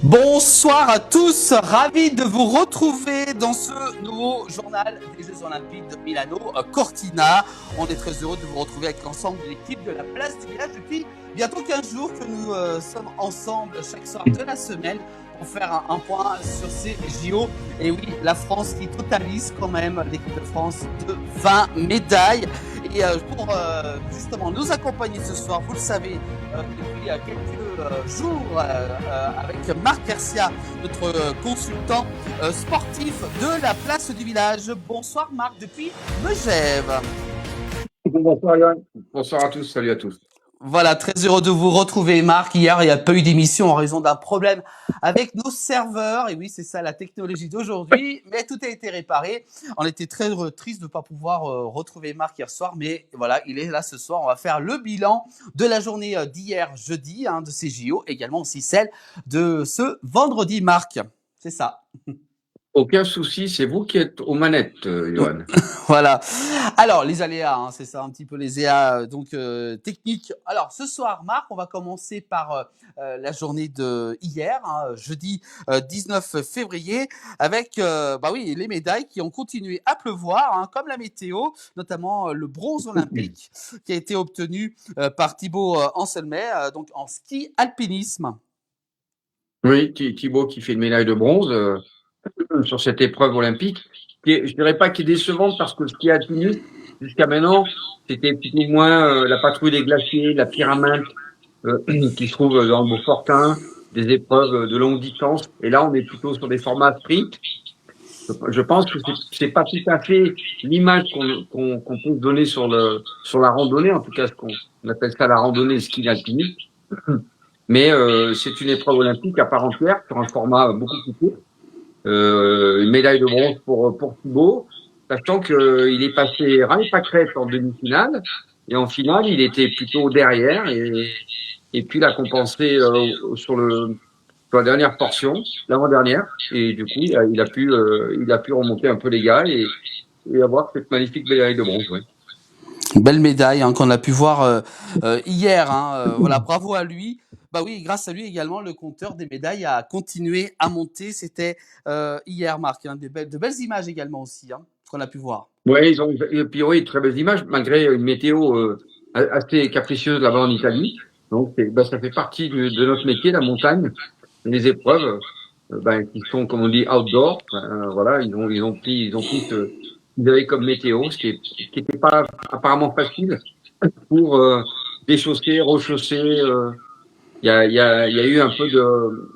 Bonsoir à tous, ravi de vous retrouver dans ce nouveau journal des Jeux Olympiques de Milano Cortina. On est très heureux de vous retrouver avec l'ensemble de l'équipe de la Place du Village depuis bientôt 15 jours que nous sommes ensemble chaque soir de la semaine pour faire un point sur ces JO. Et oui, la France qui totalise quand même, l'équipe de France, de 20 médailles. Et pour justement nous accompagner ce soir, vous le savez, depuis quelques jours, avec Marc Garcia, notre consultant sportif de la Place du Village. Bonsoir Marc, depuis Megève. Bonsoir Yann. Bonsoir à tous, salut à tous. Voilà, très heureux de vous retrouver Marc. Hier, il n'y a pas eu d'émission en raison d'un problème avec nos serveurs. Et oui, c'est ça la technologie d'aujourd'hui. Mais tout a été réparé. On était très tristes de ne pas pouvoir retrouver Marc hier soir. Mais voilà, il est là ce soir. On va faire le bilan de la journée d'hier, jeudi, de ces JO. Également aussi celle de ce vendredi, Marc. C'est ça. Aucun souci, c'est vous qui êtes aux manettes, Johan. Voilà. Alors, les aléas, c'est ça un petit peu les aléas techniques. Alors, ce soir, Marc, on va commencer par la journée de hier, jeudi 19 février, avec les médailles qui ont continué à pleuvoir, comme la météo, notamment le bronze olympique qui a été obtenu par Thibaut Anselmet, donc en ski alpinisme. Oui, Thibaut qui fait une médaille de bronze sur cette épreuve olympique. Je dirais pas qu'il est décevante parce que ce qui a tenu jusqu'à maintenant, c'était plus ou moins la patrouille des glaciers, la pyramide qui se trouve dans le Beaufortin, des épreuves de longue distance. Et là, on est plutôt sur des formats sprint. Je pense que c'est pas tout à fait l'image qu'on peut se donner sur la randonnée, en tout cas ce qu'on appelle ça la randonnée ski alpinisme. Mais c'est une épreuve olympique à part entière sur un format beaucoup plus court. Une médaille de bronze pour Thibaut, sachant qu'il est passé Rallye Pâquerette en demi-finale et en finale il était plutôt derrière et puis il a compensé sur la dernière portion, l'avant-dernière, et du coup il a pu remonter un peu les gars et avoir cette magnifique médaille de bronze. Ouais. Belle médaille qu'on a pu voir hier. Voilà, bravo à lui. Bah oui, grâce à lui également, le compteur des médailles a continué à monter. C'était hier, Marc. De belles images également aussi qu'on a pu voir. Ouais, et puis oui, très belles images, malgré une météo assez capricieuse là-bas en Italie. Donc, ça fait partie de notre métier, la montagne, les épreuves, qui sont, comme on dit, outdoor. Voilà, ils ont pris ils avaient comme météo, ce qui était pas apparemment facile pour déchausser, rechausser. Il y a eu un peu de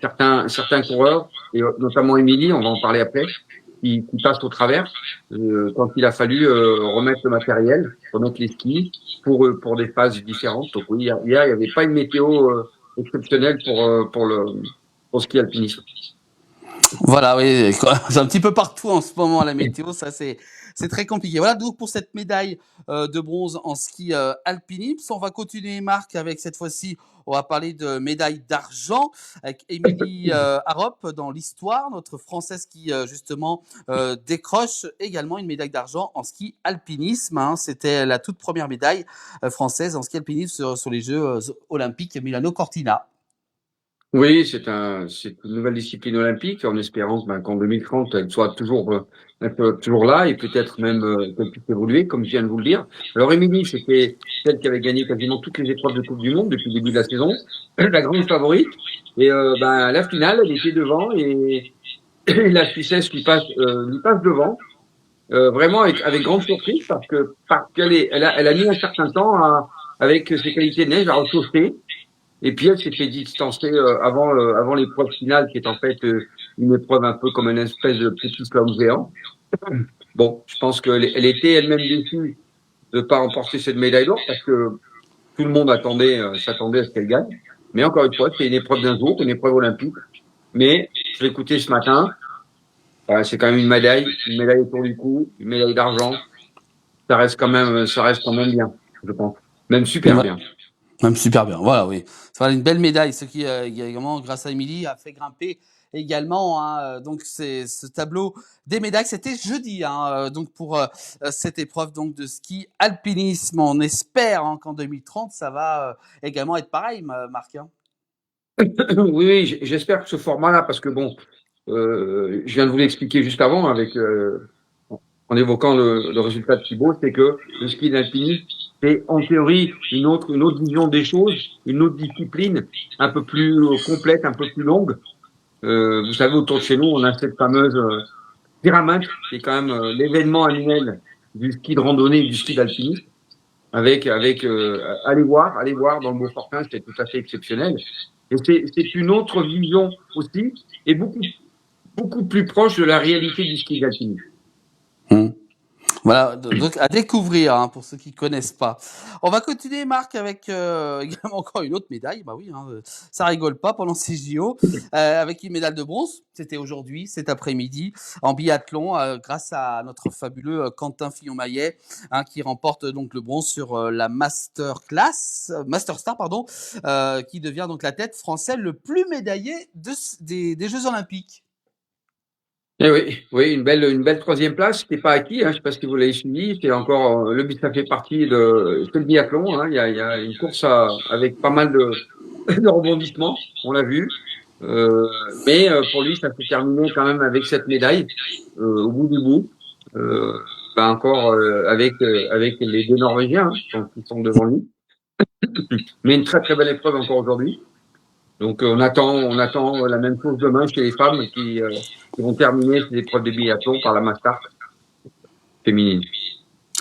certains coureurs, et notamment Émilie, on va en parler après, qui passent au travers quand il a fallu remettre le matériel, remettre les skis pour des phases différentes. Donc oui, hier il y avait pas une météo exceptionnelle pour ski alpinisme. Voilà, oui, c'est un petit peu partout en ce moment la météo, ça c'est très compliqué. Voilà donc pour cette médaille de bronze en ski alpinisme. On va continuer Marc avec cette fois-ci, on va parler de médaille d'argent avec Émilie Harop dans l'histoire, notre Française qui justement décroche également une médaille d'argent en ski alpinisme. C'était la toute première médaille française en ski alpinisme sur les Jeux olympiques Milano Cortina. Oui, c'est une nouvelle discipline olympique en espérant qu'en 2030, elle soit toujours là et peut-être même qu'elle puisse évoluer, comme je viens de vous le dire. Alors, Émilie, c'était celle qui avait gagné quasiment toutes les épreuves de Coupe du Monde depuis le début de la saison, la grande favorite. Et à la finale, elle était devant et la Suissesse lui passe devant, vraiment avec grande surprise parce qu'elle a mis un certain temps avec ses qualités de neige à rechausser. Et puis elle s'est fait distancer avant l'épreuve finale, qui est en fait une épreuve un peu comme une espèce de petit slalom géant. Bon, je pense elle était elle-même déçue de pas remporter cette médaille d'or parce que tout le monde s'attendait à ce qu'elle gagne. Mais encore une fois, c'est une épreuve d'un jour, une épreuve olympique. Mais je l'ai écouté ce matin. C'est quand même une médaille autour du cou, une médaille d'argent. Ça reste quand même bien, je pense. Même super bien. Même super bien, voilà, oui. C'est une belle médaille, ce qui également, grâce à Émilie, a fait grimper également. Donc c'est ce tableau des médailles, c'était jeudi. Donc pour cette épreuve donc de ski alpinisme, on espère qu'en 2030 ça va également être pareil, Marc. Oui, oui, j'espère que ce format-là, parce que bon, je viens de vous l'expliquer juste avant avec en évoquant le résultat de Thibaut, c'est que le ski d'alpinisme, c'est en théorie une autre vision des choses, une autre discipline, un peu plus complète, un peu plus longue. Vous savez, autour de chez nous, on a cette fameuse Pyramide, qui est quand même l'événement annuel du ski de randonnée et du ski d'alpinisme. Allez voir dans le Beaufortin, c'était tout à fait exceptionnel. Et c'est une autre vision aussi, et beaucoup plus proche de la réalité du ski d'alpinisme. Hum. Voilà, donc à découvrir hein, pour ceux qui connaissent pas. On va continuer, Marc, avec également encore une autre médaille. Bah oui, hein, ça rigole pas pendant ces JO, avec une médaille de bronze. C'était aujourd'hui, cet après-midi, en biathlon, grâce à notre fabuleux Quentin Fillon-Maillet, hein, qui remporte donc le bronze sur la Master Star, pardon, qui devient donc l'athlète français le plus médaillé des Jeux Olympiques. Eh oui, oui, une belle troisième place. C'était pas acquis, hein, je sais pas si vous l'avez suivi. C'est encore ça fait partie c'est le biathlon. Hein, il y a une course avec pas mal de rebondissements. On l'a vu. Mais pour lui, ça s'est terminé quand même avec cette médaille au bout du bout. Encore avec les deux Norvégiens qui sont devant lui. Mais une très très belle épreuve encore aujourd'hui. Donc on attend la même chose demain chez les femmes qui vont terminer ces épreuves de biathlon par la Master féminine.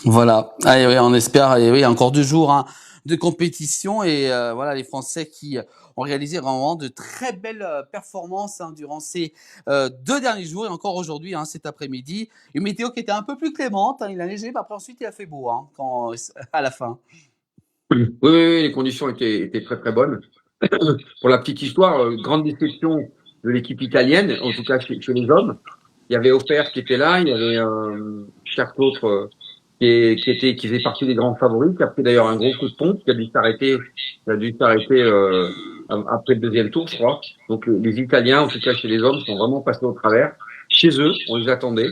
Voilà, allez, oui, on espère, et oui, encore 2 jours hein, de compétition et voilà les Français qui ont réalisé vraiment de très belles performances hein, durant ces 2 derniers jours et encore aujourd'hui, hein, cet après-midi. Une météo qui était un peu plus clémente, hein, il a neigé, mais après ensuite il a fait beau hein, à la fin. Oui, les conditions étaient très très bonnes. Pour la petite histoire, grande déception de l'équipe italienne, en tout cas chez les hommes. Il y avait Offert qui était là, il y avait chaque autre qui faisait partie des grands favoris, qui a pris d'ailleurs un gros coup de pompe, qui a dû s'arrêter après le deuxième tour, je crois. Donc les Italiens, en tout cas chez les hommes, sont vraiment passés au travers. Chez eux, on les attendait.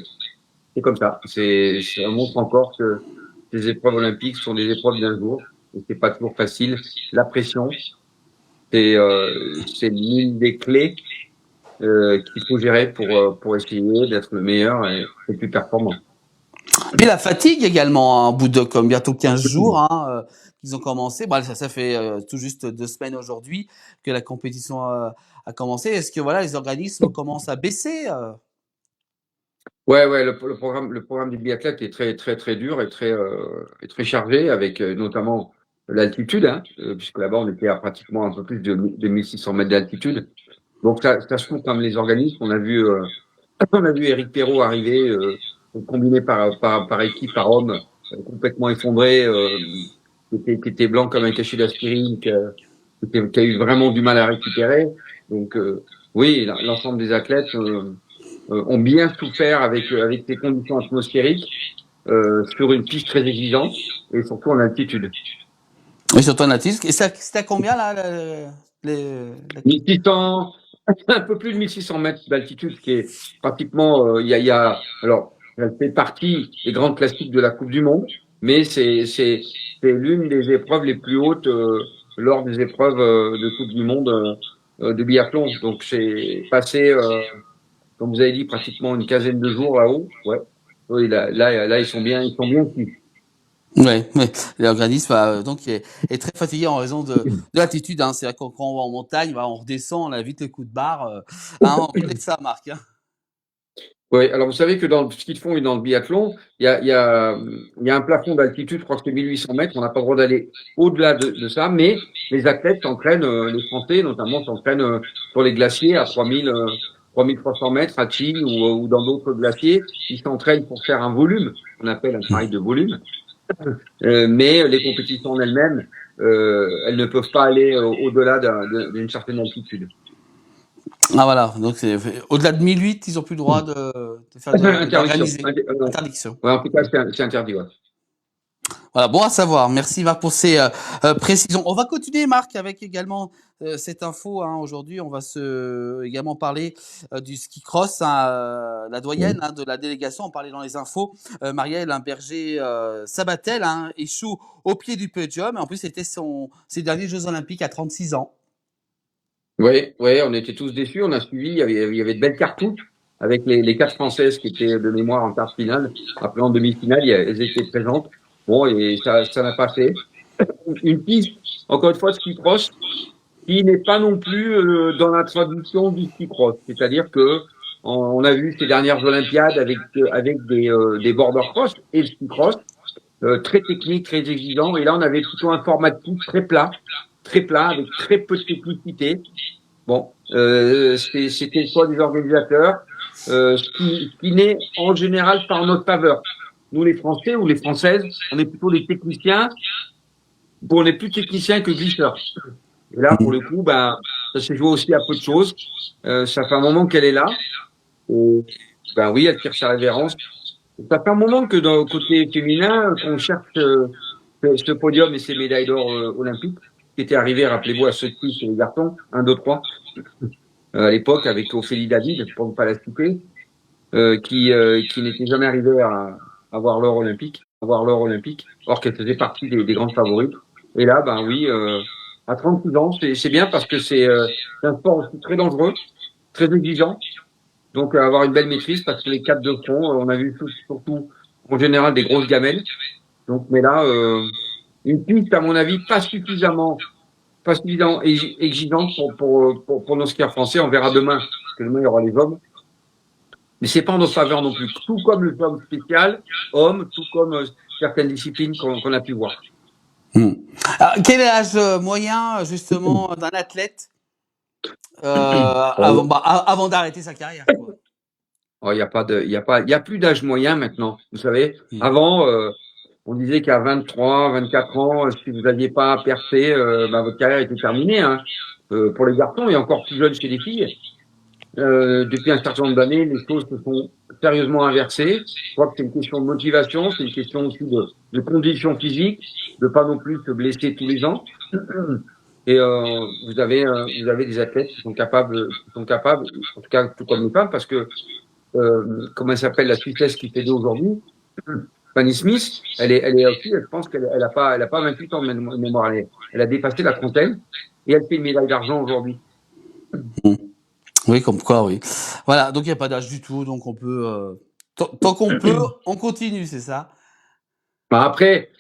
C'est comme ça. Ça montre encore que les épreuves olympiques sont des épreuves d'un jour. Et c'est pas toujours facile. La pression, c'est l'une des clés qu'il faut gérer pour essayer d'être le meilleur et le plus performant. Puis la fatigue également, hein, au bout de comme bientôt 15 jours hein, qu'ils ont commencé. Bon, ça fait tout juste 2 semaines aujourd'hui que la compétition a commencé. Est-ce que voilà, les organismes commencent à baisser Ouais, le programme du biathlète est très très très dur et très chargé avec notamment l'altitude, hein, puisque là-bas on était à pratiquement un peu plus de 1600 mètres d'altitude. Donc ça se compte comme les organismes. On a vu Éric Perrault arriver, combiné par équipe, par homme, complètement effondré, qui était blanc comme un cachet d'aspirine, qui a eu vraiment du mal à récupérer. Donc oui, l'ensemble des athlètes ont bien souffert avec ces conditions atmosphériques sur une piste très exigeante et surtout en altitude. Oui, surtout en altitude. Et c'était à combien là 1600, un peu plus de 1600 mètres d'altitude, qui est pratiquement, il y a, alors, elle fait partie des grandes classiques de la Coupe du Monde, mais c'est l'une des épreuves les plus hautes lors des épreuves de Coupe du Monde de biathlon. Donc c'est passé, comme vous avez dit, pratiquement une quinzaine de jours là-haut. Ouais. Oui, là, ils sont bien pris. Ouais, ouais. L'organisme donc est très fatigué en raison de l'altitude. Hein. C'est vrai quand on va en montagne, bah, on redescend, on a vite le coup de barre. Hein, on connaît ça, Marc. Hein. Oui, alors vous savez que dans le ski de fond et dans le biathlon, il y a un plafond d'altitude, je crois que c'est 1800 mètres, on n'a pas le droit d'aller au-delà de ça, mais les athlètes s'entraînent, les Français notamment s'entraînent sur les glaciers à 3300 mètres à Chi ou dans d'autres glaciers, ils s'entraînent pour faire un volume, on appelle un travail de volume, mais les compétitions en elles-mêmes, elles ne peuvent pas aller au-delà d'une certaine altitude. Ah voilà, donc au-delà de 1008, ils ont plus le droit de faire Interdiction. d'organiser. Interdiction. Ouais, en tout cas, c'est interdit. Ouais. Voilà, bon à savoir. Merci Marc pour ces précisions. On va continuer Marc avec également cette info. Hein. Aujourd'hui, on va également parler du ski cross. Hein, la doyenne hein, de la délégation, on parlait dans les infos. Marielle Berger Sabatel hein, échoue au pied du podium. En plus, c'était ses derniers Jeux Olympiques à 36 ans. Oui, ouais, on était tous déçus. On a suivi. Il y avait de belles cartouches avec les quatre Françaises qui étaient de mémoire en quart de finale. Après, en demi-finale, elles étaient présentes. Bon, et ça n'a pas fait. Une piste, encore une fois, ski cross, qui n'est pas non plus dans la tradition du ski cross. C'est-à-dire que on a vu ces dernières Olympiades avec des border cross et le ski cross, très technique, très exigeant. Et là, on avait plutôt un format de piste très plat, avec très peu de technicité. Bon, c'était le choix des organisateurs, ce qui n'est en général pas en notre faveur. Nous, les Français ou les Françaises, on est plutôt des techniciens. Bon, on est plus techniciens que glisseurs. Et là, pour le coup, ben, ça s'est joué aussi à peu de choses. Ça fait un moment qu'elle est là. Et, ben oui, elle tire sa révérence. Ça fait un moment que dans le côté féminin, qu'on cherche ce podium et ces médailles d'or olympiques qui étaient arrivées, rappelez-vous, à ce titre chez les garçons, 1, 2, 3. À l'époque avec Ophélie David, pour ne pas la citer, qui n'était jamais arrivée à avoir l'or olympique, or qu'elle faisait partie des grandes favorites. Et là, ben oui, à 36 ans, c'est bien parce que c'est un sport aussi très dangereux, très exigeant. Donc avoir une belle maîtrise parce que les quatre de fond, on a vu surtout en général des grosses gamelles. Donc, mais là, une piste à mon avis pas suffisamment exigeante pour nos skieurs français. On verra demain, parce que demain il y aura les hommes. Mais c'est pas en notre faveur non plus. Tout comme le job spécial, homme, tout comme certaines disciplines qu'on a pu voir. Alors, quel est l'âge moyen, justement, d'un athlète Oh, avant d'arrêter sa carrière, quoi? oh, il y a pas de, il y a plus d'âge moyen maintenant. Vous savez, avant, on disait qu'à 23, 24 ans, si vous n'aviez pas percé, ben, votre carrière était terminée. Hein. Pour les garçons et encore plus jeunes chez les filles. Depuis un certain nombre d'années, les choses se sont sérieusement inversées. Je crois que c'est une question de motivation, c'est une question aussi de condition physique, de pas non plus se blesser tous les ans. Et vous avez des athlètes qui sont capables, en tout cas tout comme les femmes, parce que comment elle s'appelle la Suissesse qui fait deux aujourd'hui, Fanny Smith, elle est aussi, je pense qu'elle a pas 28 ans de mémoire, elle a dépassé la trentaine et elle fait une médaille d'argent aujourd'hui. Oui, comme quoi, oui. Voilà, donc il n'y a pas d'âge du tout, donc on peut, tant qu'on peut, on continue, c'est ça? Bah après,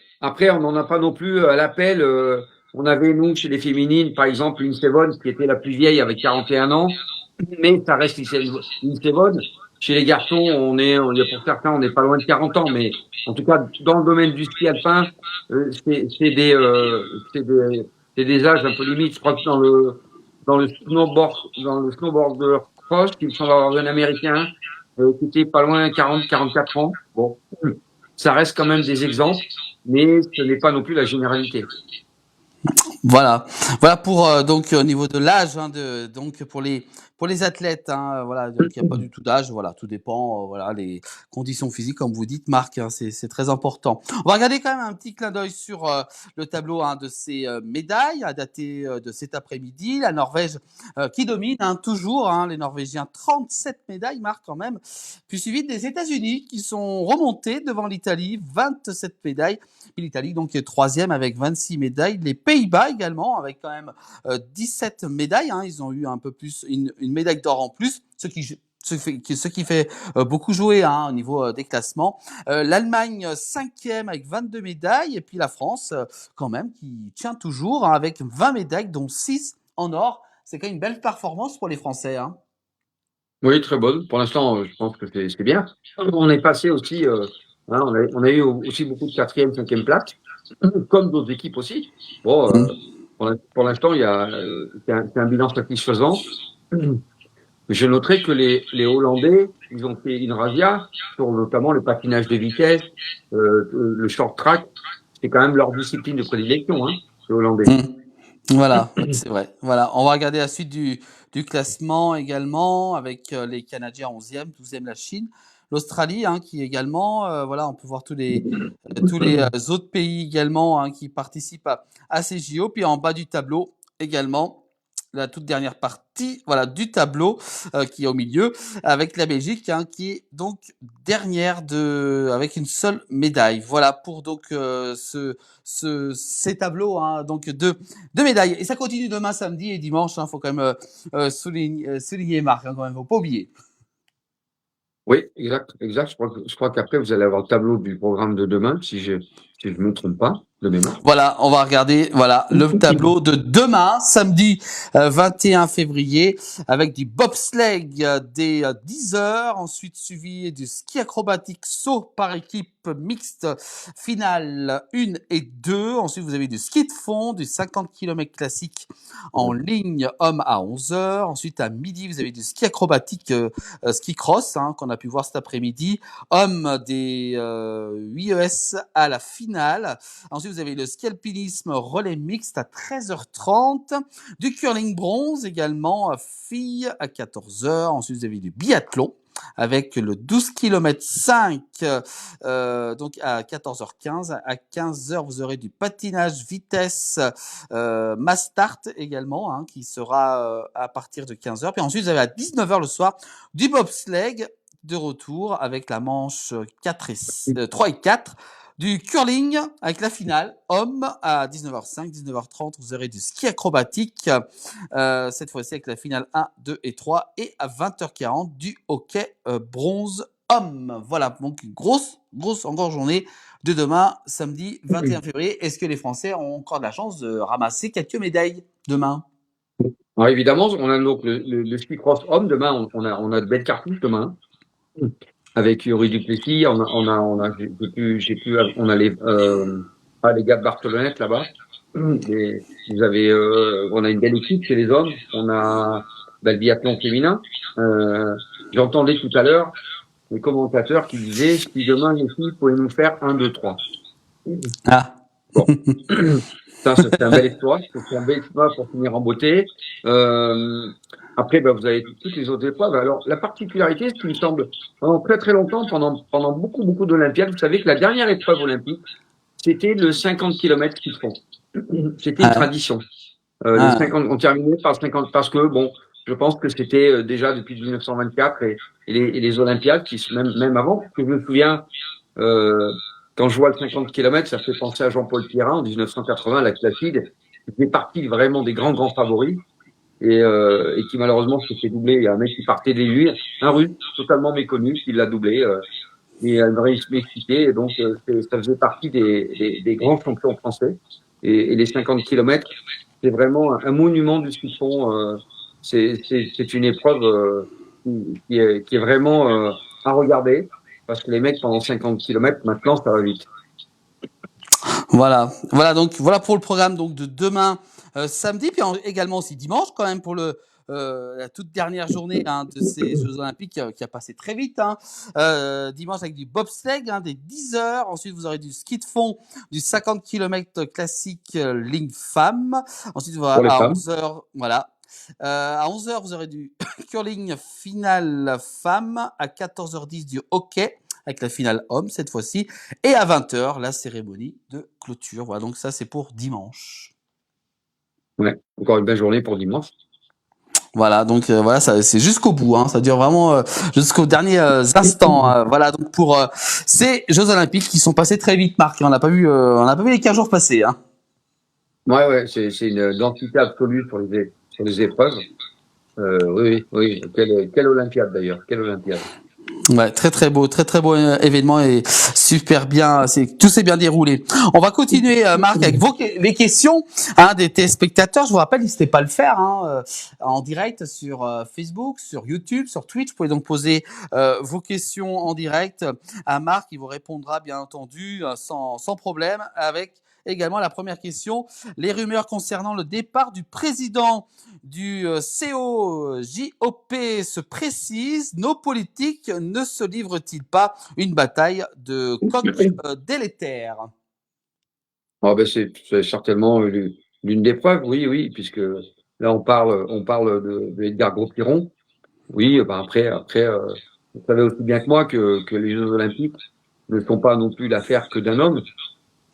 on n'en a pas non plus à l'appel. On avait, nous, chez les féminines, par exemple, une Sévonne qui était la plus vieille avec 41 ans, mais ça reste une Sévonne. Chez les garçons, pour certains, on n'est pas loin de 40 ans, mais en tout cas, dans le domaine du ski alpin, c'est des âges un peu limites. Je crois que dans le snowboarder cross, il me semble avoir un Américain qui était pas loin 40, 44 ans. Bon, ça reste quand même des exemples, mais ce n'est pas non plus la généralité. Voilà, voilà pour donc au niveau de l'âge, hein, donc pour les athlètes, hein, voilà, donc il n'y a pas du tout d'âge, voilà, tout dépend, voilà, les conditions physiques, comme vous dites, Marc, hein, c'est très important. On va regarder quand même un petit clin d'œil sur le tableau, hein, de ces médailles, à dater de cet après-midi. La Norvège qui domine, hein, toujours, hein, les Norvégiens, 37 médailles, Marc, quand même, puis suivi des États-Unis qui sont remontés devant l'Italie, 27 médailles. Puis l'Italie donc qui est troisième avec 26 médailles. Les Pays-Bas également avec quand même 17 médailles. Hein. Ils ont eu un peu plus une médaille d'or en plus, ce qui fait beaucoup jouer, hein, au niveau des classements. L'Allemagne cinquième avec 22 médailles et puis la France quand même qui tient toujours, hein, avec 20 médailles dont 6 en or. C'est quand même une belle performance pour les Français. Hein. Oui, très bonne. Pour l'instant, je pense que c'est bien. On est passé aussi, hein, on a eu aussi beaucoup de quatrième, cinquième place, comme d'autres équipes aussi. Bon, pour l'instant, c'est un bilan satisfaisant. Je noterai que les Hollandais, ils ont fait une razzia sur notamment le patinage de vitesse, le short track. C'est quand même leur discipline de prédilection, hein, les Hollandais. Voilà, c'est vrai. Voilà, on va regarder la suite du classement également avec les Canadiens 11e, 12e la Chine, l'Australie, hein, qui également, voilà, on peut voir tous les autres pays également, hein, qui participent à ces JO. Puis en bas du tableau également, la toute dernière partie, voilà, du tableau qui est au milieu, avec la Belgique qui est donc dernière avec une seule médaille. Voilà pour donc ces tableaux donc de médailles. Et ça continue demain, samedi et dimanche. Faut quand même souligner Marc, quand même, faut pas oublier. Oui, exact. Je crois qu'après, vous allez avoir le tableau du programme de demain, si je me trompe pas, de mémoire. Voilà, on va regarder le tableau de demain, samedi 21 février, avec du bobsleigh dès 10h, ensuite suivi du ski acrobatique saut par équipe mixte finale 1 et 2. Ensuite, vous avez du ski de fond, du 50 km classique en ligne homme à 11h. Ensuite, à midi, vous avez du ski acrobatique ski cross qu'on a pu voir cet après-midi. Homme des 8 ES à la finale. Ensuite, vous avez le ski alpinisme relais mixte à 13h30, du curling bronze également, filles à 14h. Ensuite, vous avez du biathlon avec le 12 km 5 donc à 14h15. À 15h, vous aurez du patinage vitesse mass start également qui sera à partir de 15h. Puis ensuite, vous avez à 19h le soir du bobsleigh de retour avec la manche 3 et 4. Du curling avec la finale homme à 19h05, 19h30, vous aurez du ski acrobatique, cette fois-ci avec la finale 1, 2 et 3, et à 20h40 du hockey bronze homme. Voilà, donc une grosse encore journée de demain, samedi 21 février. Est-ce que les Français ont encore de la chance de ramasser quelques médailles demain? Alors évidemment, on a donc le ski cross homme demain. On a de belles cartouches demain. Avec Yuri Duplessis, on a les gars de Barcelonnette là-bas. On a une belle équipe chez les hommes. On a le biathlon féminin. J'entendais tout à l'heure les commentateurs qui disaient si demain les filles pouvaient nous faire 1, 2, 3. Ah. Bon. Ça, c'est un bel exploit. C'est un bel exploit pour finir en beauté. Après, vous avez toutes les autres épreuves. Alors, la particularité, ce qui me semble, pendant très très longtemps, pendant beaucoup d'Olympiades, vous savez que la dernière épreuve olympique, c'était le 50 km ski de fond. C'était une tradition. Les 50, on terminait par 50, parce que je pense que c'était déjà depuis 1924 et les Olympiades, même avant, parce que je me souviens, quand je vois le 50 km, ça fait penser à Jean-Paul Pierrin en 1980, la Classide. C'était parti vraiment des grands favoris et qui malheureusement s'est fait doubler. Il y a un mec qui partait de lui, un Russe totalement méconnu, qui l'a doublé et un vrai m'expliquer. Et donc ça faisait partie des grands champions français. Et les 50 km, c'est vraiment un monument du ski de fond. C'est une épreuve qui est vraiment à regarder. Parce que les mecs, pendant 50 km, maintenant, ça va vite. Voilà donc voilà pour le programme donc de demain samedi, puis également aussi dimanche quand même pour la toute dernière journée de ces Jeux Olympiques qui a passé très vite. Dimanche avec du bobsleigh dès 10h. Ensuite, vous aurez du ski de fond, du 50 km classique ligne femme. Ensuite, voilà, à 11h, voilà. À 11h, vous aurez du curling finale femme. À 14h10, du hockey avec la finale homme cette fois-ci. Et à 20h, la cérémonie de clôture. Voilà, donc ça, c'est pour dimanche. Ouais, encore une belle journée pour dimanche. Voilà, donc voilà, ça c'est jusqu'au bout, ça dure vraiment jusqu'aux derniers instants. Voilà, donc pour ces Jeux Olympiques qui sont passés très vite, Marc. On n'a pas vu les 15 jours passer. Ouais, c'est une densité absolue sur les épreuves. Oui. Quelle Olympiade d'ailleurs, quelle Olympiade. Ouais, très beau événement et super bien, tout s'est bien déroulé. On va continuer, Marc, avec les questions des téléspectateurs. Je vous rappelle, n'hésitez pas à le faire en direct sur Facebook, sur YouTube, sur Twitch. Vous pouvez donc poser vos questions en direct à Marc. Il vous répondra bien entendu sans problème, avec également la première question. Les rumeurs concernant le départ du président du COJOP se précisent. Nos politiques ne se livrent-ils pas une bataille de coq délétère? C'est certainement l'une des preuves, oui, puisque là on parle de Edgar Gros-Piron. Oui, après, vous savez aussi bien que moi que les Jeux Olympiques ne sont pas non plus l'affaire que d'un homme,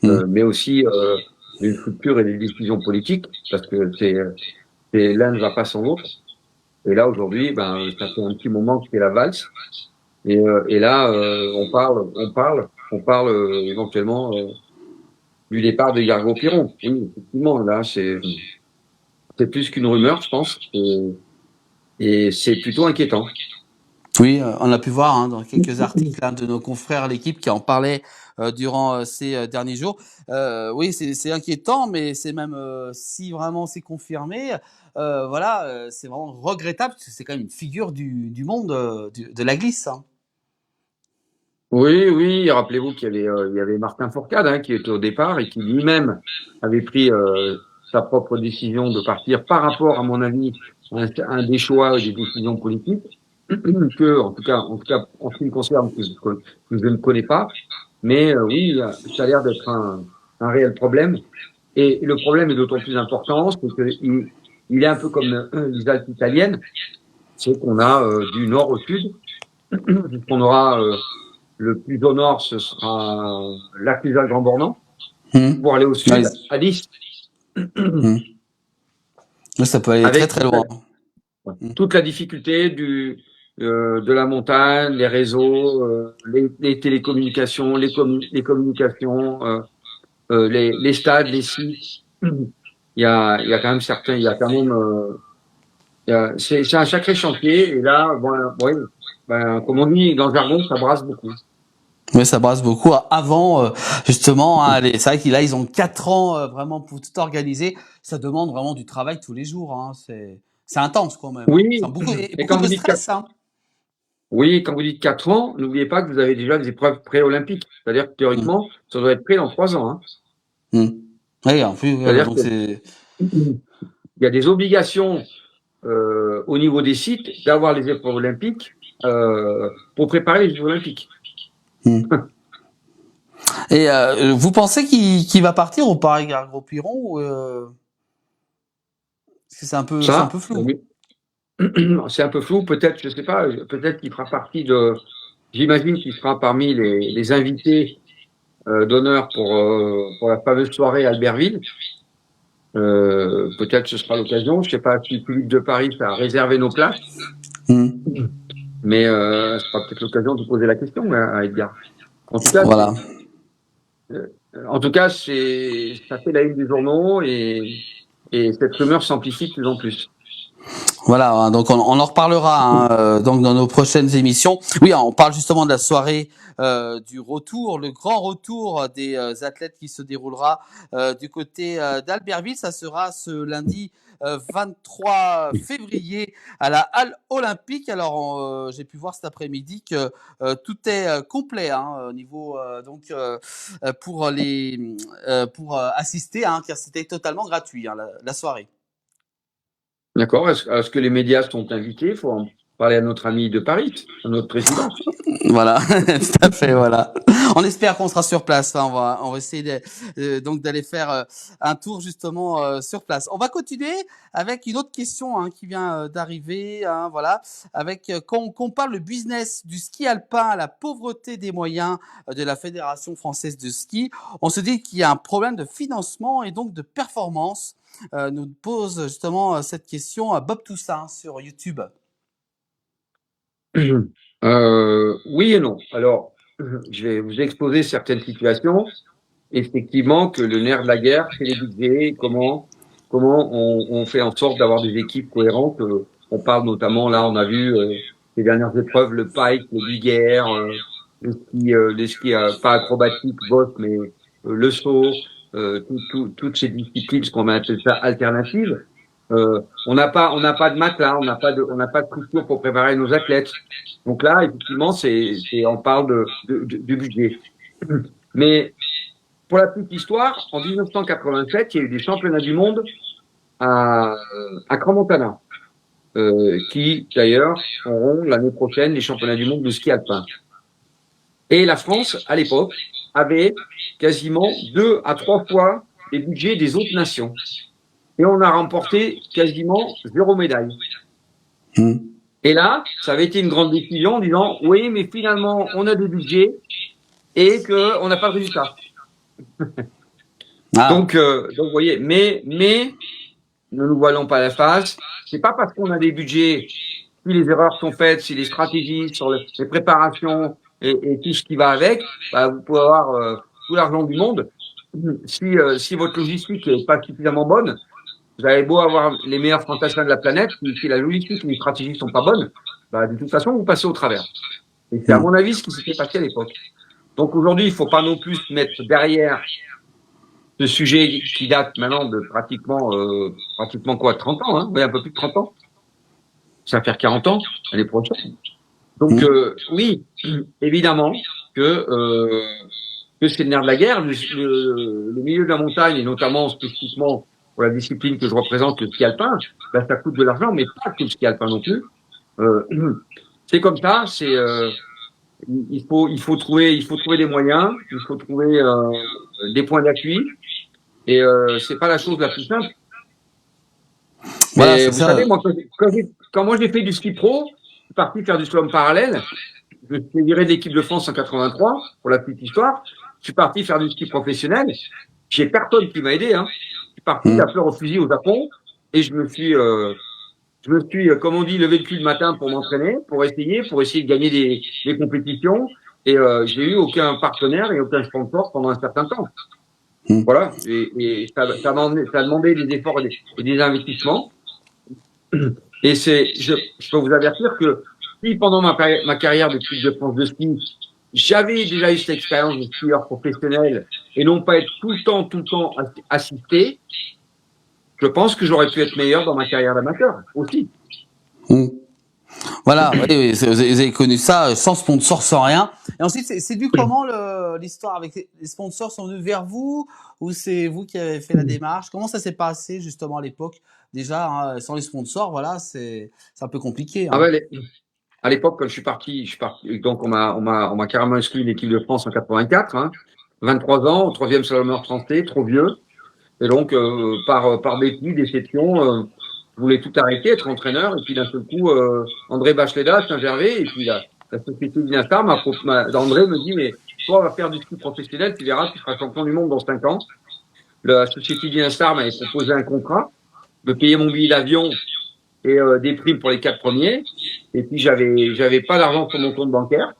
mais aussi d'une structure et des décisions politiques, parce que Et l'un ne va pas sans l'autre. Et là, aujourd'hui, ça fait un petit moment que c'est la valse. Et là, on parle éventuellement du départ de Gargot-Piron. Oui, effectivement, là, c'est plus qu'une rumeur, je pense. Et c'est plutôt inquiétant. Oui, on a pu voir dans quelques articles de nos confrères l'équipe qui en parlait durant ces derniers jours. Oui, c'est inquiétant, mais c'est même si vraiment c'est confirmé, voilà, c'est vraiment regrettable parce que c'est quand même une figure du monde de la glisse. Oui, oui, rappelez-vous qu'il y avait Martin Fourcade, qui était au départ et qui lui-même avait pris sa propre décision de partir par rapport, à mon avis, à un des choix et des décisions politiques que, en tout cas, en ce qui me concerne, que je ne connais pas. Mais oui, ça a l'air d'être un réel problème. Et le problème est d'autant plus important, c'est qu'il est un peu comme les Alpes italiennes, c'est qu'on a du nord au sud, qu'on aura le plus au nord, ce sera l'Accusat Grand Bornand, pour aller au Ouais, sud, à Nice, ça peut aller très avec très loin. toute la difficulté de la montagne, les réseaux, les télécommunications, les communications, les stades, les sites. Il y a quand même certains, il y a quand même, c'est un sacré chantier. Et là, bon, oui, comme on dit dans le jargon, ça brasse beaucoup. Oui, ça brasse beaucoup. Avant, justement, c'est vrai qu'ils là, ils ont 4 ans vraiment pour tout organiser. Ça demande vraiment du travail tous les jours. C'est intense quand même. C'est Oui, beaucoup et et beaucoup quand de vous dites stress. oui, quand vous dites 4 ans, n'oubliez pas que vous avez déjà des épreuves pré-olympiques. C'est-à-dire que théoriquement, ça doit être prêt dans 3 ans. Oui, en plus, voilà, C'est-à-dire donc qu'il c'est y a des obligations au niveau des sites d'avoir les épreuves olympiques pour préparer les Jeux olympiques. Et vous pensez qu'il va partir au Paris Gros-Piron ou parce que c'est un Ça, peu flou. oui, c'est un peu flou. Peut-être, je sais pas, peut-être qu'il fera partie de. J'imagine qu'il sera parmi les invités d'honneur pour la fameuse soirée à Albertville. Peut-être ce sera l'occasion. Je sais pas si le public de Paris a réservé nos places, mais ce sera peut-être l'occasion de poser la question à Edgar. En tout cas, Voilà. ça fait la une des journaux et cette rumeur s'amplifie de plus en plus. Voilà, donc on en reparlera donc dans nos prochaines émissions. Oui, on parle justement de la soirée du retour, le grand retour des athlètes qui se déroulera du côté d'Albertville. Ça sera ce lundi 23 février à la Halle Olympique. Alors j'ai pu voir cet après-midi que tout est complet au niveau pour assister, car c'était totalement gratuit la soirée. D'accord. Est-ce que les médias sont invités? Il faut en parler à notre ami de Paris, à notre président. Voilà, tout à fait, voilà. On espère qu'on sera sur place. On va essayer donc d'aller faire un tour justement sur place. On va continuer avec une autre question qui vient d'arriver. Voilà, avec quand on compare le business du ski alpin à la pauvreté des moyens de la Fédération française de ski, on se dit qu'il y a un problème de financement et donc de performance. Nous pose justement cette question à Bob Toussaint sur YouTube. Oui et non. Alors, je vais vous exposer certaines situations. Effectivement, que le nerf de la guerre, c'est les budgets. Comment on fait en sorte d'avoir des équipes cohérentes. On parle notamment, là, on a vu les dernières épreuves, le pike, le big air, les skis pas acrobatiques, boss, mais le saut, toutes ces disciplines, ce qu'on appelle ça alternatives. On n'a pas de matelas, on n'a pas de structure pour préparer nos athlètes. Donc là, effectivement, on parle du budget. Mais pour la petite histoire, en 1987, il y a eu des championnats du monde à Crans-Montana, qui d'ailleurs auront l'année prochaine les championnats du monde de ski alpin. Et la France, à l'époque, avait quasiment 2 à 3 fois les budgets des autres nations. Et on a remporté quasiment 0 médaille. Et là, ça avait été une grande décision en disant oui, mais finalement, on a des budgets et qu'on n'a pas de résultat. Donc, vous voyez, mais ne nous voilons pas la face. C'est pas parce qu'on a des budgets, si les erreurs sont faites, si les stratégies sur les préparations et tout ce qui va avec, bah, vous pouvez avoir tout l'argent du monde. Si votre logistique est pas suffisamment bonne, vous avez beau avoir les meilleurs fantassins de la planète, si la logistique et les stratégies sont pas bonnes, bah, de toute façon, vous passez au travers. Et c'est à mon avis ce qui s'était passé à l'époque. Donc aujourd'hui, il faut pas non plus se mettre derrière ce sujet qui date maintenant de pratiquement quoi, 30 ans, hein, oui, un peu plus de 30 ans. Ça va faire 40 ans l'année prochaine. Donc oui, évidemment que c'est le nerf de la guerre. Le milieu de la montagne, et notamment spécifiquement pour la discipline que je représente, le ski alpin, ben, ça coûte de l'argent, mais pas que le ski alpin non plus. C'est comme ça. Il faut trouver des moyens, il faut trouver des points d'appui, et c'est pas la chose la plus simple. Voilà, Mais c'est vous ça. savez, moi, quand moi j'ai fait du ski pro, je suis parti faire du slalom parallèle. Je suis viré de l'équipe de France en 83, pour la petite histoire. Je suis parti faire du ski professionnel. J'ai personne qui m'a aidé. Hein. Je suis parti à fleur au fusil au Japon et je me suis, comme on dit, levé le cul le matin pour m'entraîner, pour essayer de gagner des compétitions. Et j'ai eu aucun partenaire et aucun sponsor pendant un certain temps. Voilà. Et ça a demandé des efforts et des investissements. Et je peux vous avertir que si pendant ma carrière de type de France de ski, j'avais déjà eu cette expérience de skieur professionnel et non pas être tout le temps assisté, je pense que j'aurais pu être meilleur dans ma carrière d'amateur aussi. Voilà, oui, vous avez connu ça sans sponsor, sans rien. Et ensuite, c'est dû comment l'histoire avec les sponsors sont venus vers vous ou c'est vous qui avez fait la démarche? Comment ça s'est passé justement à l'époque? Déjà, hein, sans les sponsors, voilà, c'est un peu compliqué. Ah Hein. ouais, à l'époque, quand je suis parti, donc on m'a carrément exclu de l'équipe de France en 84, hein, 23 ans, troisième slalomeur français, trop vieux. Et donc, par dépit, déception, je voulais tout arrêter, être entraîneur. Et puis d'un seul coup, André Bacheleda, Saint-Gervais, et puis la société Dynastar, André me dit, mais toi, on va faire du ski professionnel, tu verras, tu seras champion du monde dans 5 ans. La société Dynastar m'avait proposé un contrat, me payer mon billet d'avion et des primes pour les 4 premiers. Et puis j'avais pas d'argent sur mon compte bancaire.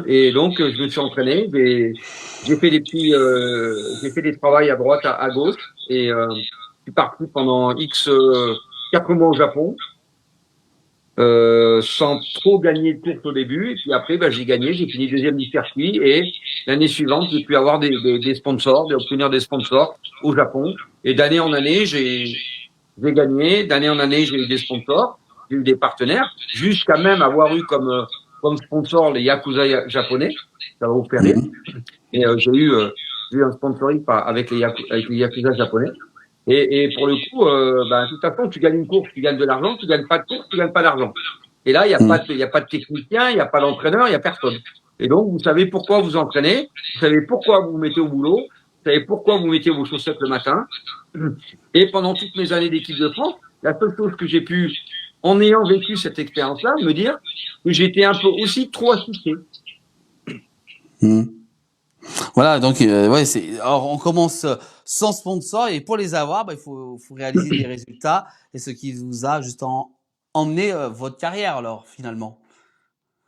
Et donc je me suis entraîné, j'ai fait des travails à droite, à gauche, et je suis parti pendant 4 mois au Japon, sans trop gagner de course au début. Et puis après, j'ai gagné, j'ai fini deuxième du circuit, et l'année suivante, j'ai pu avoir des sponsors, obtenir des sponsors au Japon. Et d'année en année, j'ai gagné, d'année en année, j'ai eu des sponsors, j'ai eu des partenaires, jusqu'à même avoir eu comme sponsor les Yakuza japonais. Ça va vous faire rire. Et j'ai eu un sponsoring avec les Yakuza japonais. Et pour le coup, de toute façon, tu gagnes une course, tu gagnes de l'argent, tu gagnes pas de course, tu gagnes pas d'argent. Et là, il y a pas de technicien, il y a pas d'entraîneur, il y a personne. Et donc, vous savez pourquoi vous entraînez, vous savez pourquoi vous vous mettez au boulot, vous savez pourquoi vous mettez vos chaussettes le matin. Et pendant toutes mes années d'équipe de France, la seule chose que j'ai pu, en ayant vécu cette expérience-là, me dire que j'étais un peu aussi trop assisté. Voilà, donc alors on commence sans sponsor et pour les avoir, il faut réaliser des résultats et ce qui vous a justement emmené votre carrière alors finalement.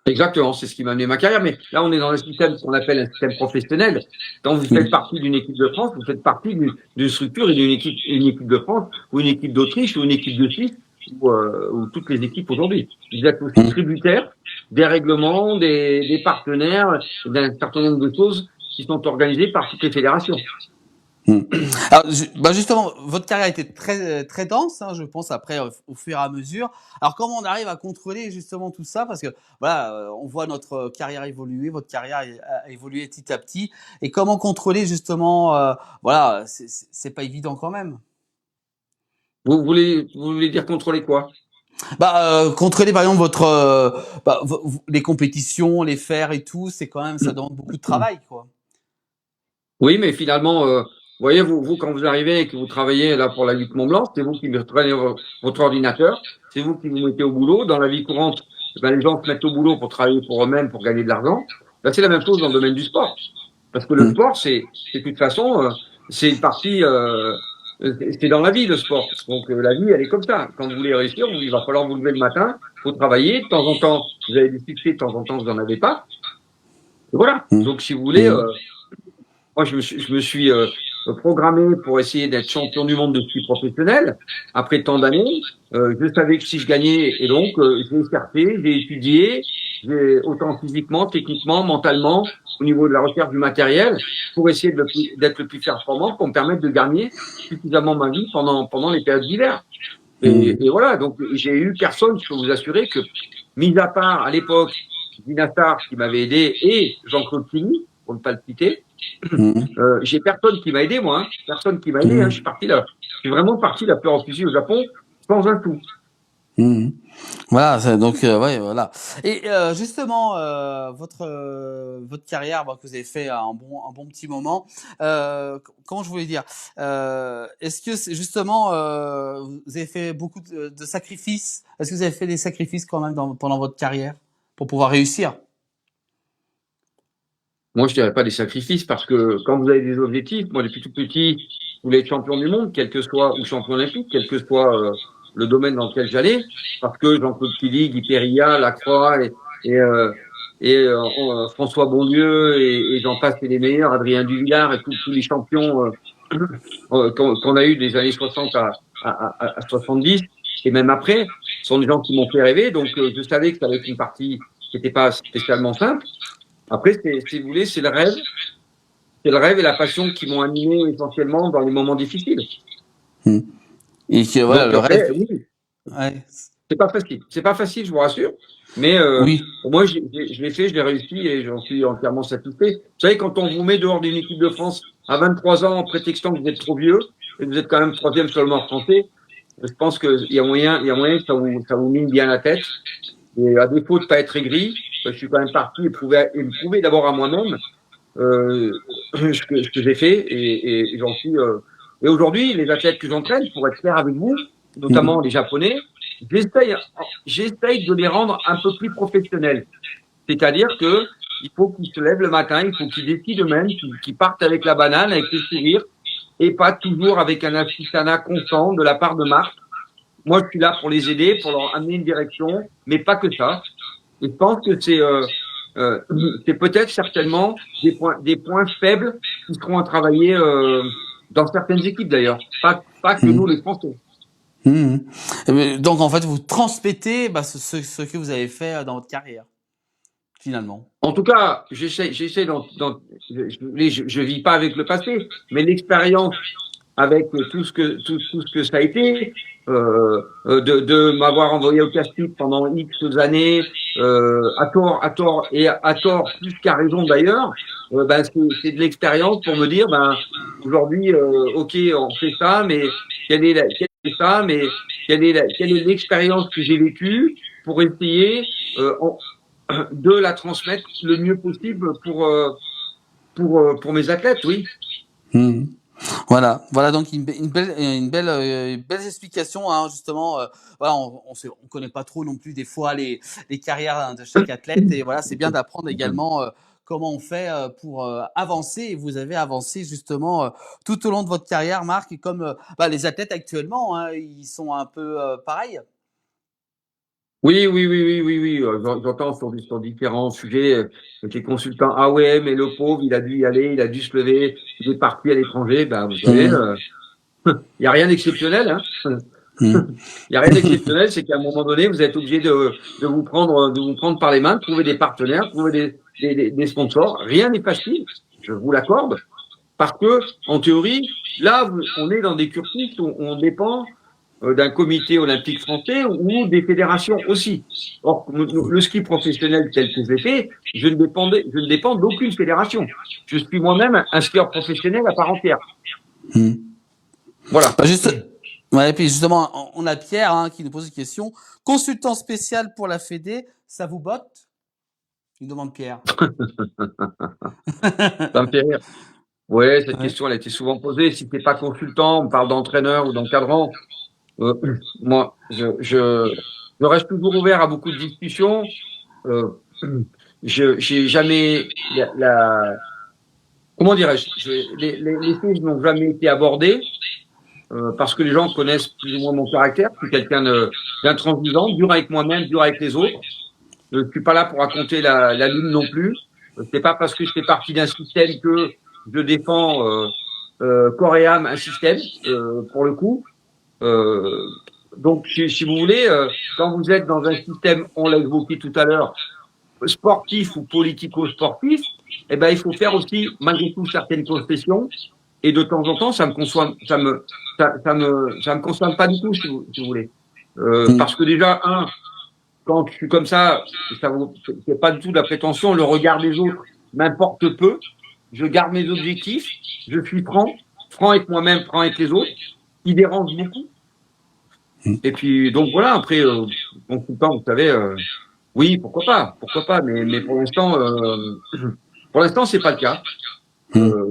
Exactement, c'est ce qui m'a amené ma carrière. Mais là, on est dans un système qu'on appelle un système professionnel. Quand vous faites partie d'une équipe de France, vous faites partie d'une structure et une équipe de France ou une équipe d'Autriche ou une équipe de Suisse ou toutes les équipes aujourd'hui. Vous êtes aussi tributaire des règlements, des partenaires, d'un certain nombre de choses qui sont organisées par toutes les fédérations. Alors, justement, votre carrière était très dense, hein, je pense, après, au fur et à mesure. Alors, comment on arrive à contrôler justement tout ça? Parce que, voilà, on voit notre carrière évoluer, votre carrière a évolué petit à petit. Et comment contrôler justement, voilà, c'est pas évident quand même. Vous voulez dire contrôler quoi? Contrôler par exemple les compétitions, les fers et tout, c'est quand même, ça demande beaucoup de travail, quoi. Oui, mais finalement, vous voyez, vous, quand vous arrivez et que vous travaillez là pour la lutte Mont-Blanc, c'est vous qui prenez votre ordinateur, c'est vous qui vous mettez au boulot. Dans la vie courante, les gens se mettent au boulot pour travailler pour eux-mêmes, pour gagner de l'argent. C'est la même chose dans le domaine du sport. Parce que le sport, c'est de toute façon, c'est une partie C'est dans la vie le sport. Donc la vie, elle est comme ça. Quand vous voulez réussir, il va falloir vous lever le matin, faut travailler. De temps en temps, vous avez des succès, de temps en temps, vous n'en avez pas. Et voilà. Mmh. Donc si vous voulez, Mmh. moi je me suis programmé pour essayer d'être champion du monde de ski professionnel. Après tant d'années, je savais que si je gagnais, et donc j'ai cherché, j'ai étudié, j'ai autant physiquement, techniquement, mentalement, au niveau de la recherche du matériel, pour essayer d'être le plus performant, pour me permettre de gagner suffisamment ma vie pendant les périodes d'hiver. Et voilà, donc j'ai eu personne, je peux vous assurer que, mis à part à l'époque Dina Sarr qui m'avait aidé et Jean-Claude Pigny, pour ne pas le citer, Mmh. j'ai personne qui m'a aidé, moi. Hein. Personne qui m'a aidé. Hein. Mmh. Je suis vraiment parti la peur en fusil au Japon sans un tout. Mmh. Voilà, donc ouais, voilà. Et justement, votre carrière, que vous avez fait un bon petit moment. Comment je voulais dire, est-ce que c'est justement, vous avez fait beaucoup de sacrifices? Est-ce que vous avez fait des sacrifices quand même pendant votre carrière pour pouvoir réussir? Moi, je dirais pas des sacrifices parce que quand vous avez des objectifs, moi depuis tout petit, je voulais être champion du monde, quel que soit, ou champion olympique, quel que soit le domaine dans lequel j'allais, parce que Jean-Claude Killy, Guy Périllat, Lacroix et, euh, François Bondieu et j'en passe et les meilleurs, Adrien Duvillard et tous les champions qu'on a eu des années 60 à 70 et même après, sont des gens qui m'ont fait rêver. Donc je savais que ça allait être une partie qui n'était pas spécialement simple. Après, si vous voulez, c'est le rêve et la passion qui m'ont animé essentiellement dans les moments difficiles. Mmh. Et que voilà, Donc le après, rêve. oui, Ouais. c'est pas facile. C'est pas facile, je vous rassure. Mais Oui. moi, je l'ai fait, je l'ai réussi et j'en suis entièrement satisfait. Vous savez, quand on vous met dehors d'une équipe de France à 23 ans en prétextant que vous êtes trop vieux et que vous êtes quand même troisième seulement français, je pense qu'il y a moyen que ça vous mine bien la tête. Et à défaut de pas être aigri, je suis quand même parti et me prouver d'abord à moi-même ce que j'ai fait et j'en suis. Et aujourd'hui, les athlètes que j'entraîne, pour être clair avec vous, Mmh. notamment les Japonais, j'essaye de les rendre un peu plus professionnels. C'est-à-dire que il faut qu'ils se lèvent le matin, il faut qu'ils décident eux-mêmes, qu'ils partent avec la banane, avec le sourire, et pas toujours avec un assistanat constant de la part de Marc. Moi, je suis là pour les aider, pour leur amener une direction, mais pas que ça. Et je pense que euh, c'est peut-être certainement des points faibles qui seront à travailler dans certaines équipes d'ailleurs. Pas que nous Mmh. les Français. Mmh. Donc en fait, vous transmettez ce que vous avez fait dans votre carrière, finalement. En tout cas, j'essaie je vis pas avec le passé, mais l'expérience avec tout ce que ça a été, de m'avoir envoyé au casse-pipe pendant X années, à tort et à tort plus qu'à raison d'ailleurs, ben c'est de l'expérience pour me dire, ben aujourd'hui, ok, on fait ça, mais quelle est l'expérience que j'ai vécue pour essayer de la transmettre le mieux possible pour mes athlètes, oui. Mmh. Voilà donc une belle explication, hein, justement. Voilà, on connaît pas trop non plus des fois les carrières, hein, de chaque athlète, et voilà, c'est bien d'apprendre également comment on fait pour avancer. Et vous avez avancé justement tout au long de votre carrière, Marc, et comme les athlètes actuellement, hein, ils sont un peu pareils. Oui. J'entends sur différents sujets des consultants. Ah ouais, mais le pauvre, il a dû y aller, il a dû se lever, il est parti à l'étranger. Ben, vous savez, Mmh. il y a rien d'exceptionnel. Hein. Mmh. Il y a rien d'exceptionnel, c'est qu'à un moment donné, vous êtes obligé de vous prendre par les mains, de trouver des partenaires, trouver des sponsors. Rien n'est facile, je vous l'accorde, parce que en théorie, là, on est dans des cursus où on dépend d'un comité olympique français ou des fédérations aussi. Or, le ski professionnel tel que j'ai fait, je ne dépends d'aucune fédération. Je suis moi-même un skieur professionnel à part entière. Mmh. Voilà. Ouais, et puis justement, on a Pierre, hein, qui nous pose une question. Consultant spécial pour la Fédé, ça vous botte? Il demande Pierre. Ça me fait rire. Ouais, cette Ouais. question, elle a été souvent posée. Si t'es pas consultant, on parle d'entraîneur ou d'encadrant. Euh, moi, je reste toujours ouvert à beaucoup de discussions. Euh, j'ai jamais comment dirais-je, les choses n'ont jamais été abordées parce que les gens connaissent plus ou moins mon caractère. Je suis quelqu'un d'intransigeant, dur avec moi-même, dur avec les autres. Je suis pas là pour raconter la lune non plus. C'est pas parce que je fais partie d'un système que je défends corps et âme un système, pour le coup. Euh, donc, si vous voulez, quand vous êtes dans un système, on l'a évoqué tout à l'heure, sportif ou politico-sportif, eh ben, il faut faire aussi, malgré tout, certaines concessions. Et de temps en temps, ça me concerne pas du tout, si vous voulez. Parce que déjà, quand je suis comme ça c'est pas du tout de la prétention, le regard des autres m'importe peu. Je garde mes objectifs, je suis franc avec moi-même, franc avec les autres, qui dérange beaucoup. Et puis, donc voilà, après, consultant, vous savez, oui, pourquoi pas, mais pour l'instant, c'est pas le cas.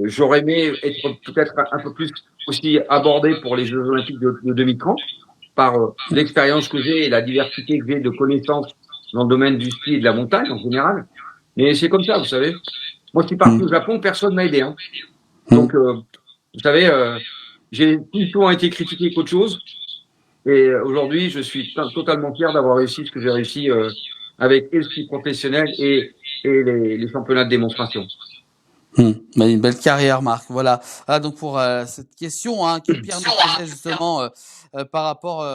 J'aurais aimé être peut-être un peu plus aussi abordé pour les Jeux Olympiques de 2030 par l'expérience que j'ai et la diversité que j'ai de connaissances dans le domaine du ski et de la montagne en général. Mais c'est comme ça, vous savez. Moi, je suis parti au Japon, personne m'a aidé. Hein. Donc, vous savez, j'ai plus souvent été critiqué qu'autre chose. Et aujourd'hui, je suis totalement fier d'avoir réussi ce que j'ai réussi avec et le ski professionnel et les championnats de démonstration. Bah, une belle carrière, Marc. Voilà. Ah, donc pour cette question que Pierre nous posait justement par rapport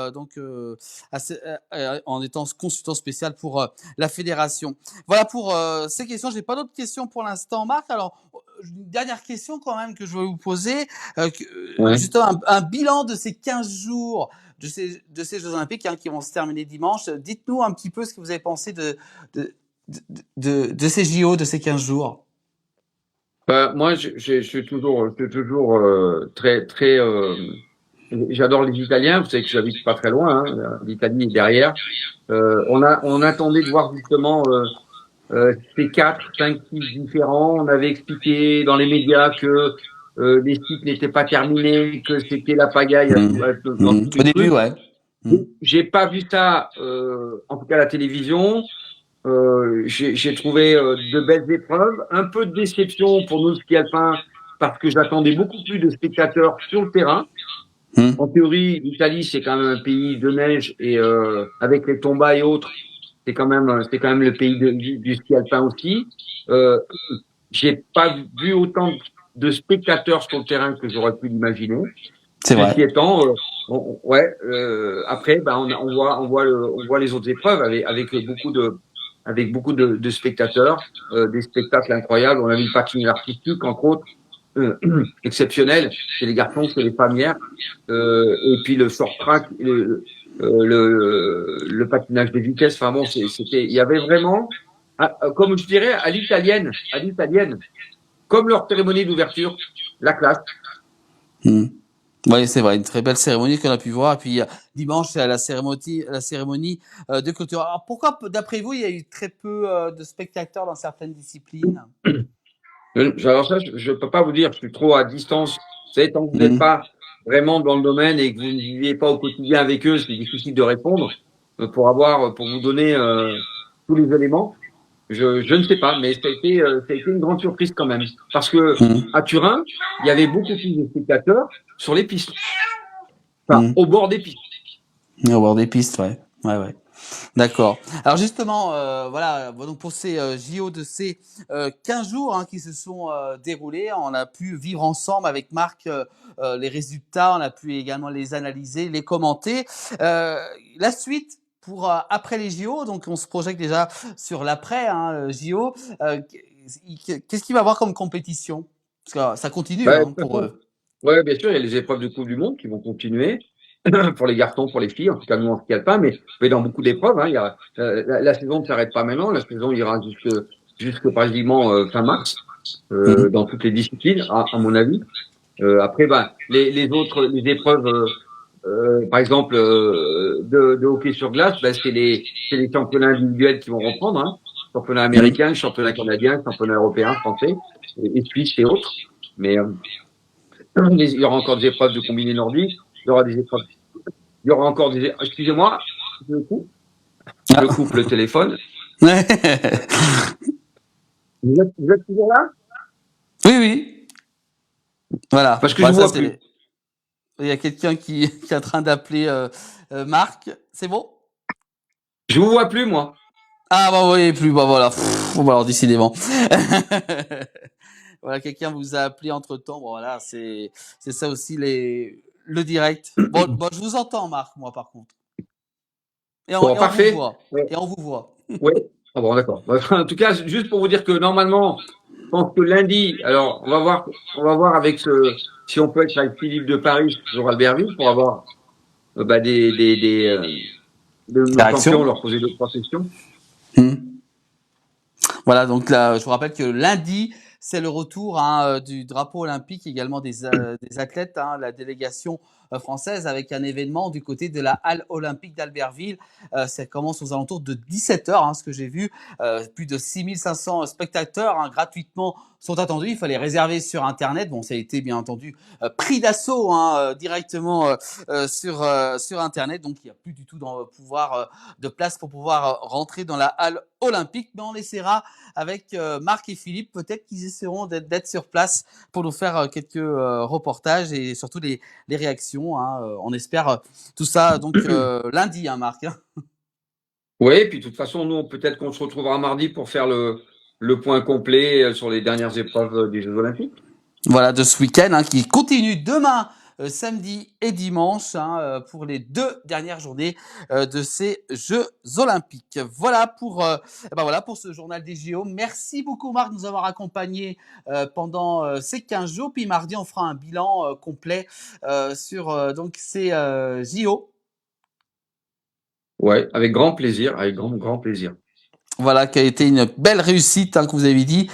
en étant consultant spécial pour la fédération. Voilà pour ces questions. J'ai pas d'autres questions pour l'instant, Marc. Alors une dernière question quand même que je vais vous poser. Justement un bilan de ces 15 jours de ces Jeux Olympiques qui vont se terminer dimanche. Dites-nous un petit peu ce que vous avez pensé de ces JO, de ces 15 jours. Moi, je suis toujours très j'adore les Italiens. Vous savez que j'habite pas très loin. Hein, l'Italie est derrière. On attendait de voir justement ces 4, 5 sites différents. On avait expliqué dans les médias que les sites n'étaient pas terminés, que c'était la pagaille dans tous Au début, trucs. ouais. J'ai pas vu ça, en tout cas à la télévision. J'ai trouvé de belles épreuves, un peu de déception pour nous ski alpins parce que j'attendais beaucoup plus de spectateurs sur le terrain. En théorie, l'Italie c'est quand même un pays de neige et avec les tombas et autres, c'est quand même le pays du ski alpin aussi. J'ai pas vu autant de spectateurs sur le terrain que j'aurais pu l'imaginer. C'est vrai. Ceci étant, après, on voit les autres épreuves avec beaucoup de spectateurs, des spectacles incroyables. On a vu le patinage artistique, entre autres, exceptionnel chez les garçons, chez les femmes hier. Et puis le short track, le patinage de vitesse. Enfin bon, il y avait vraiment, comme je dirais, à l'italienne, comme leur cérémonie d'ouverture, la classe. Oui, c'est vrai, une très belle cérémonie qu'on a pu voir. Et puis dimanche, c'est la cérémonie de clôture. Alors pourquoi, d'après vous, il y a eu très peu de spectateurs dans certaines disciplines? Alors ça, je peux pas vous dire, je suis trop à distance. Vous savez, tant que vous n'êtes pas vraiment dans le domaine et que vous ne vivez pas au quotidien avec eux, c'est difficile de répondre pour vous donner tous les éléments. Je ne sais pas, mais ça a été une grande surprise quand même. Parce que à Turin, il y avait beaucoup plus de spectateurs sur les pistes. Enfin, au bord des pistes. Au bord des pistes, ouais. D'accord. Alors justement, voilà, donc pour ces JO de ces 15 jours qui se sont déroulés, on a pu vivre ensemble avec Marc les résultats, on a pu également les analyser, les commenter. La suite pour après les JO, donc on se projette déjà sur l'après JO. Qu'est-ce qu'il va y avoir comme compétition? Parce que ça continue pour eux. Ouais, bien sûr, il y a les épreuves de Coupe du Monde qui vont continuer. Pour les garçons, pour les filles, en tout cas nous en ski alpin, mais dans beaucoup d'épreuves. Il y a, la saison ne s'arrête pas maintenant, la saison ira jusque pratiquement fin mars, dans toutes les disciplines, à mon avis. Après, les épreuves, par exemple, de hockey sur glace, c'est les championnats individuels qui vont reprendre, championnat américain, championnat canadien, championnat européen, français, et suisse et autres. Mais il y aura encore des épreuves de combiné nordique. Il y aura encore des... Excusez-moi, je coupe le téléphone. Vous êtes toujours là? Oui. Voilà. Parce que je vois plus. Il y a quelqu'un qui est en train d'appeler Marc. C'est bon? Je vous vois plus, moi. Ah bah oui, plus, bah voilà. Bon, bah alors décidément. Voilà, quelqu'un vous a appelé entre-temps. Bon, voilà, c'est ça aussi le direct. Bon, je vous entends, Marc, moi, par contre. Bon, Et on vous parfait. voit. Ouais. Et on vous voit. Ouais. Ah bon, d'accord. En tout cas, juste pour vous dire que normalement, je pense que lundi, alors on va voir avec si on peut être avec Philippe de Paris, toujours Albertville, pour avoir bah, de nos champions, Réaction. leur poser deux, trois questions. Voilà, donc là, je vous rappelle que lundi, c'est le retour du drapeau olympique, également des athlètes, la délégation française, avec un événement du côté de la Halle olympique d'Albertville. Ça commence aux alentours de 17h, ce que j'ai vu. Plus de 6500 spectateurs gratuitement sont attendus. Il fallait réserver sur Internet. Bon, ça a été bien entendu pris d'assaut directement sur Internet. Donc, il n'y a plus du tout de place pour pouvoir rentrer dans la Halle olympique. Mais on essaiera avec Marc et Philippe, peut-être qu'ils essaieront d'être sur place pour nous faire quelques reportages et surtout les réactions. On espère tout ça donc lundi, Marc. Oui, et puis de toute façon, nous, peut-être qu'on se retrouvera mardi pour faire le point complet sur les dernières épreuves des Jeux Olympiques. Voilà, de ce week-end qui continue demain, samedi et dimanche pour les 2 dernières journées de ces Jeux Olympiques. Voilà voilà pour ce journal des JO. Merci beaucoup Marc de nous avoir accompagnés pendant ces 15 jours. Puis mardi, on fera un bilan complet sur donc ces JO. Ouais, avec grand plaisir, avec grand plaisir. Voilà, qui a été une belle réussite, que vous avez dit,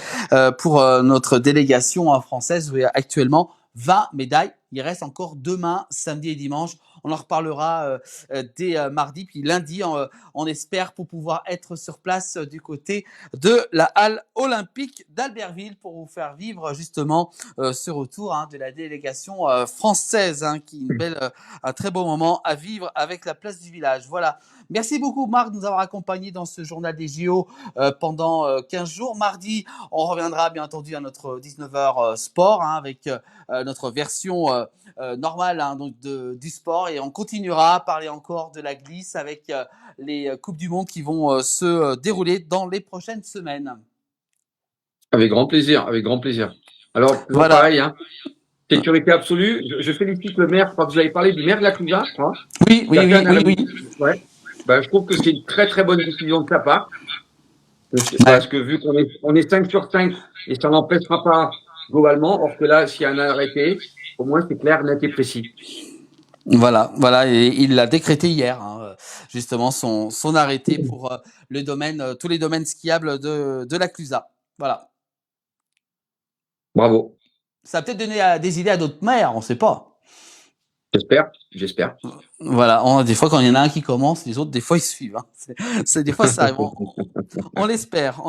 pour notre délégation française. Où il y a actuellement 20 médailles. Il reste encore demain, samedi et dimanche. On en reparlera dès mardi, puis lundi, on espère pour pouvoir être sur place du côté de la Halle olympique d'Albertville pour vous faire vivre justement ce retour de la délégation française, qui est un très beau moment à vivre avec la place du village. Voilà. Merci beaucoup Marc de nous avoir accompagnés dans ce journal des JO pendant 15 jours. Mardi, on reviendra bien entendu à notre 19h sport avec notre version normale donc du sport et on continuera à parler encore de la glisse avec les Coupes du Monde qui vont se dérouler dans les prochaines semaines. Avec grand plaisir, avec grand plaisir. Alors, toujours Voilà. pareil, sécurité absolue. Je félicite le maire, je crois que vous avez parlé du maire de la Clusaz, je crois. Oui. Ouais. Ben, je trouve que c'est une très bonne décision de sa part. Parce que vu qu'on est 5 sur 5 et ça n'empêchera pas globalement, or que là, s'il y a un arrêté, au moins c'est clair, net et précis. Voilà, et il l'a décrété hier, justement son arrêté pour tous les domaines skiables de la Clusaz. Voilà. Bravo. Ça a peut-être donné des idées à d'autres maires, on ne sait pas. J'espère. Voilà, des fois quand il y en a un qui commence, les autres des fois ils suivent. Des fois ça arrive. On l'espère,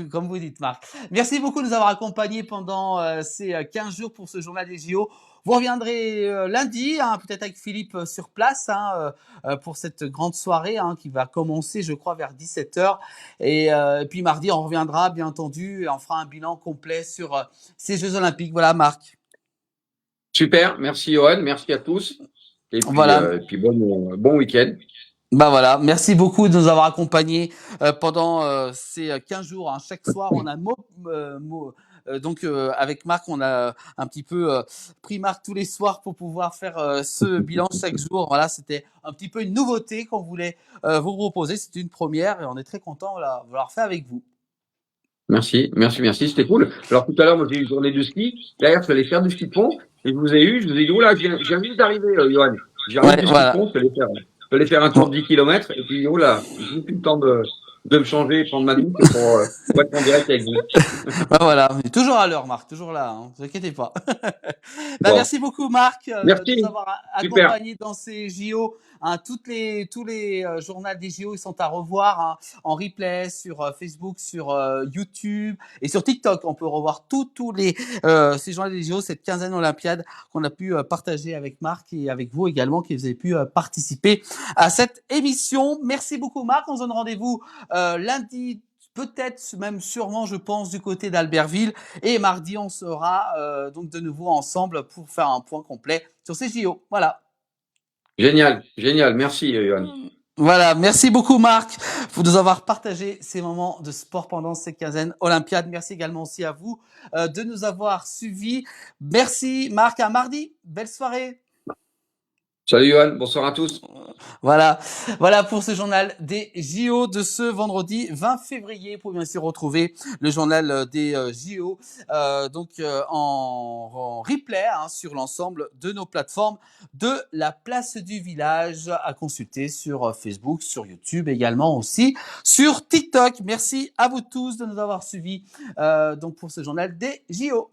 comme vous dites Marc. Merci beaucoup de nous avoir accompagnés pendant ces 15 jours pour ce journal des JO. Vous reviendrez lundi, peut-être avec Philippe sur place pour cette grande soirée qui va commencer, je crois, vers 17h. Et puis mardi, on reviendra, bien entendu, et on fera un bilan complet sur ces Jeux Olympiques. Voilà, Marc. Super, merci Johan, merci à tous. Et puis, voilà. puis bon week-end. Voilà, merci beaucoup de nous avoir accompagnés pendant ces 15 jours. Chaque soir, on a donc avec Marc, on a un petit peu pris Marc tous les soirs pour pouvoir faire ce bilan chaque jour. Voilà, c'était un petit peu une nouveauté qu'on voulait vous proposer. C'est une première et on est très content de l'avoir fait avec vous. Merci, c'était cool. Alors tout à l'heure, moi j'ai eu une journée de ski. Derrière, je allais faire du ski de fond et je vous ai dit, oula, je viens juste d'arriver, Johan. J'arrive du ski de fond, je vais aller faire un tour de 10 km et puis, oula, j'ai plus le temps de me changer et prendre ma douche pour être en direct avec vous. Voilà, toujours à l'heure, Marc, toujours là, ne vous inquiétez pas. Bon. Merci beaucoup, Marc, merci. de nous avoir accompagnés dans ces JO. Tous les journaux des JO ils sont à revoir en replay sur Facebook, sur YouTube et sur TikTok. On peut revoir tous ces journaux des JO, cette quinzaine olympiade qu'on a pu partager avec Marc et avec vous également qui vous avez pu participer à cette émission. Merci beaucoup, Marc. On se donne rendez-vous lundi peut-être même sûrement, je pense, du côté d'Albertville. Et mardi, on sera donc de nouveau ensemble pour faire un point complet sur ces JO. Voilà. Génial, génial. Merci, Johan. Voilà, merci beaucoup Marc pour nous avoir partagé ces moments de sport pendant ces quinzaines olympiades. Merci également aussi à vous de nous avoir suivis. Merci Marc, à mardi. Belle soirée. Salut, Johan. Bonsoir à tous. Voilà, voilà pour ce journal des JO de ce vendredi 20 février. Vous pouvez bien sûr retrouver le journal des JO en replay sur l'ensemble de nos plateformes de la place du village à consulter sur Facebook, sur YouTube également aussi, sur TikTok. Merci à vous tous de nous avoir suivis donc pour ce journal des JO.